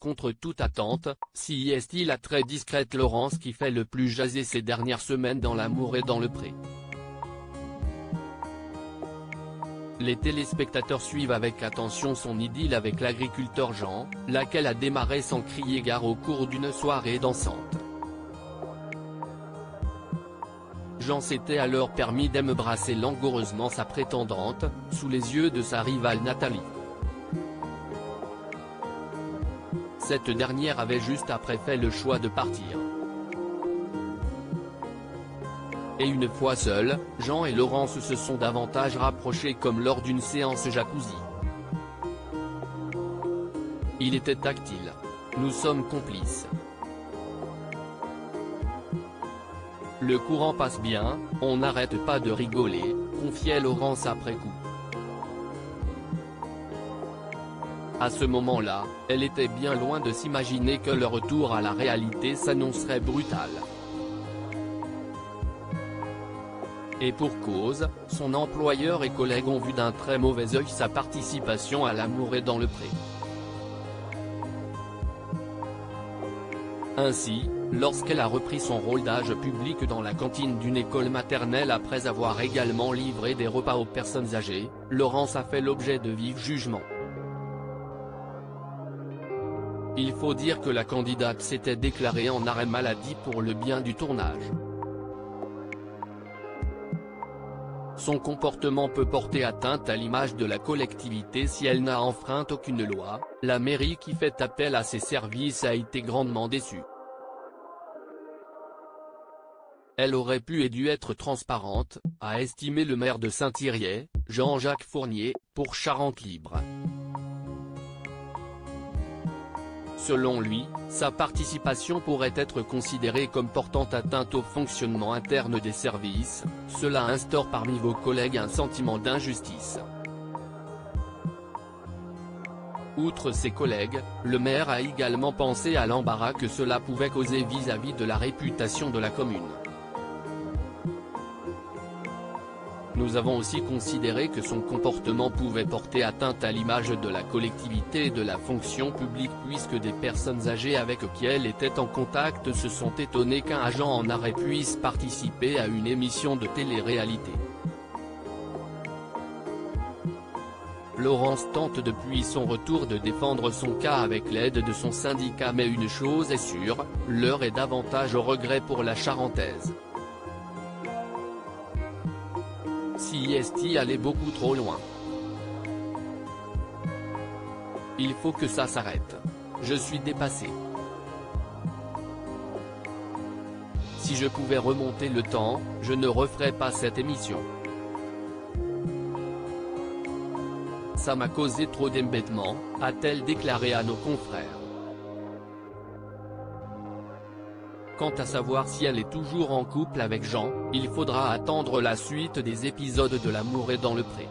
contre toute attente, si est-il la très discrète Laurence qui fait le plus jaser ces dernières semaines dans l'amour et dans le pré. Les téléspectateurs suivent avec attention son idylle avec l'agriculteur Jean, laquelle a démarré sans crier gare au cours d'une soirée dansante. Jean s'était alors permis d'embrasser langoureusement sa prétendante, sous les yeux de sa rivale Nathalie. Cette dernière avait juste après fait le choix de partir. Et une fois seuls, Jean et Laurence se sont davantage rapprochés comme lors d'une séance jacuzzi. Il était tactile. Nous sommes complices. Le courant passe bien, on n'arrête pas de rigoler, confiait Laurence après coup. À ce moment-là, elle était bien loin de s'imaginer que le retour à la réalité s'annoncerait brutal. Et pour cause, son employeur et collègues ont vu d'un très mauvais œil sa participation à l'amour et dans le pré. Ainsi, lorsqu'elle a repris son rôle d'âge public dans la cantine d'une école maternelle après avoir également livré des repas aux personnes âgées, Laurence a fait l'objet de vifs jugements. Il faut dire que la candidate s'était déclarée en arrêt maladie pour le bien du tournage. Son comportement peut porter atteinte à l'image de la collectivité si elle n'a enfreint aucune loi. La mairie qui fait appel à ses services a été grandement déçue. Elle aurait pu et dû être transparente, a estimé le maire de Saint-Yrieix, Jean-Jacques Fournier, pour Charente Libre. Selon lui, sa participation pourrait être considérée comme portant atteinte au fonctionnement interne des services, cela instaure parmi vos collègues un sentiment d'injustice. Outre ses collègues, le maire a également pensé à l'embarras que cela pouvait causer vis-à-vis de la réputation de la commune. Nous avons aussi considéré que son comportement pouvait porter atteinte à l'image de la collectivité et de la fonction publique puisque des personnes âgées avec qui elle était en contact se sont étonnées qu'un agent en arrêt puisse participer à une émission de télé-réalité. Laurence tente depuis son retour de défendre son cas avec l'aide de son syndicat, mais une chose est sûre, l'heure est davantage au regret pour la Charentaise. Si est allé beaucoup trop loin. Il faut que ça s'arrête. Je suis dépassé. Si je pouvais remonter le temps, je ne referais pas cette émission. Ça m'a causé trop d'embêtements, a-t-elle déclaré à nos confrères. Quant à savoir si elle est toujours en couple avec Jean, il faudra attendre la suite des épisodes de l'amour et dans le pré.